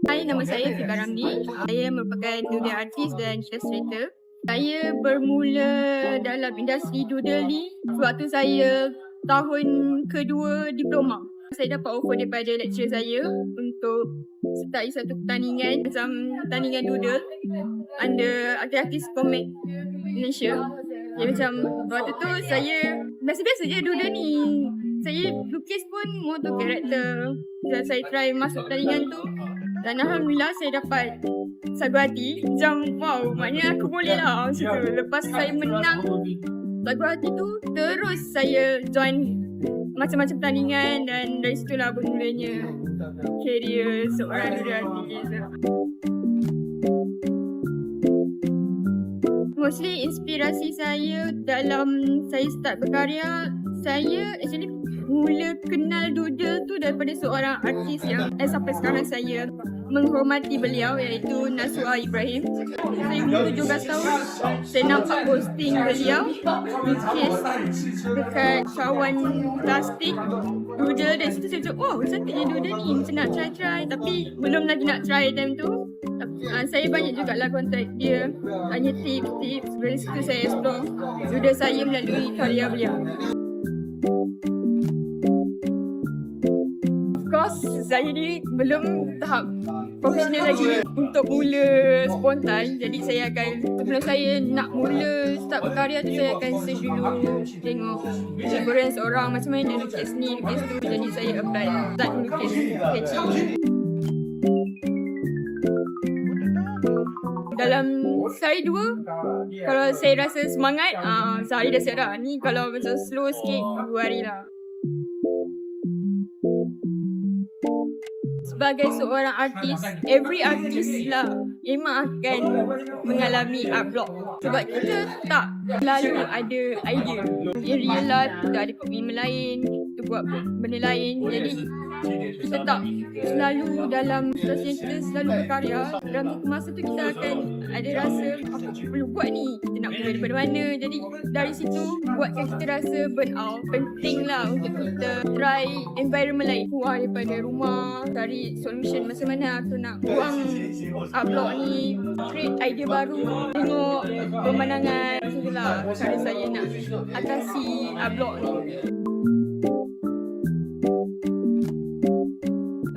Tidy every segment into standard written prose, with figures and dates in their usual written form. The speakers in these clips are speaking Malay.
Hai, nama saya Fiba Ramli. Saya merupakan doodle artist dan illustrator. Saya bermula dalam industri doodle ni waktu saya tahun kedua diploma. Saya dapat offer daripada lecturer saya untuk sertai satu pertandingan macam pertandingan doodle under artis komik Malaysia. Jadi macam waktu tu saya biasa-biasa je doodle ni. Saya lukis pun motor karakter. Dan saya try masuk pertandingan tu. Dan Alhamdulillah saya dapat sagu hati. Macam wow, maknanya aku boleh lah macam tu. Lepas saya menang sagu hati tu, terus saya join macam-macam pertandingan. Dan dari situlah bermulanya career seorang doodle artist. Mostly inspirasi saya dalam saya start berkarya, saya actually mula kenal doodle tu daripada seorang artis yang sampai sekarang saya menghormati beliau, iaitu Naswa Ibrahim. Saya umur 17 tahun, saya nampak posting beliau lukis dekat cawan plastik doodle. Dan situ saya cakap, oh cantiknya doodle ni, macam nak try-try. Tapi belum lagi nak try time tu. Saya banyak jugalah kontak dia, tanya tips-tips. Dari situ saya explore doodle saya melalui karya beliau. Of course, saya ni belum tahap profesional lagi untuk mula spontan. Jadi saya akan, sebelum saya nak mula start berkarya tu, saya akan search dulu, tengok reference orang macam mana dia lukis ni, lukis tu. Jadi saya apply, start lukis sketching. Dalam sehari dua, kalau saya rasa semangat, sehari dah siap dah. Ni kalau macam slow sikit, 2 hari lah. Sebagai seorang artis, every artist lah memang akan mengalami art block. Sebab kita tak selalu ada idea. In real life, kita ada komitmen lain, kita buat benda lain. Jadi kita tak selalu dalam situasi yang kita selalu berkarya. Dalam masa tu kita akan ada rasa, apa perlu buat ni? Kita nak mula daripada mana? Jadi dari situ buatkan kita rasa burn out. Penting lah untuk kita try environment lain. Keluar daripada rumah, cari solution macam mana aku nak buang art block ni, create idea baru, tengok pemandangan. Macam tu lah cara saya nak atasi art block ni.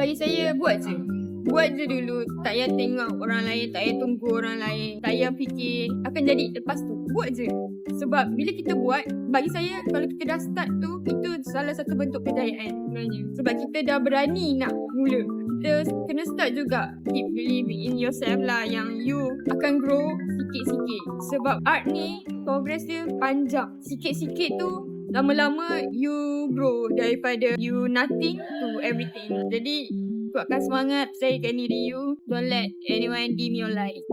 Bagi saya, buat je. Buat je dulu. Tak payah tengok orang lain, tak payah tunggu orang lain, tak payah fikir akan jadi lepas tu. Buat je. Sebab bila kita buat, bagi saya kalau kita dah start tu, itu salah satu bentuk kejayaan sebenarnya. Sebab kita dah berani nak mula. Kita kena start juga. Keep believing in yourself lah, yang you akan grow sikit-sikit. Sebab art ni, progress dia panjang. Sikit-sikit tu, lama-lama you grow daripada you nothing to everything. Jadi kuatkan semangat, percayakan diri you. Don't let anyone dim your light.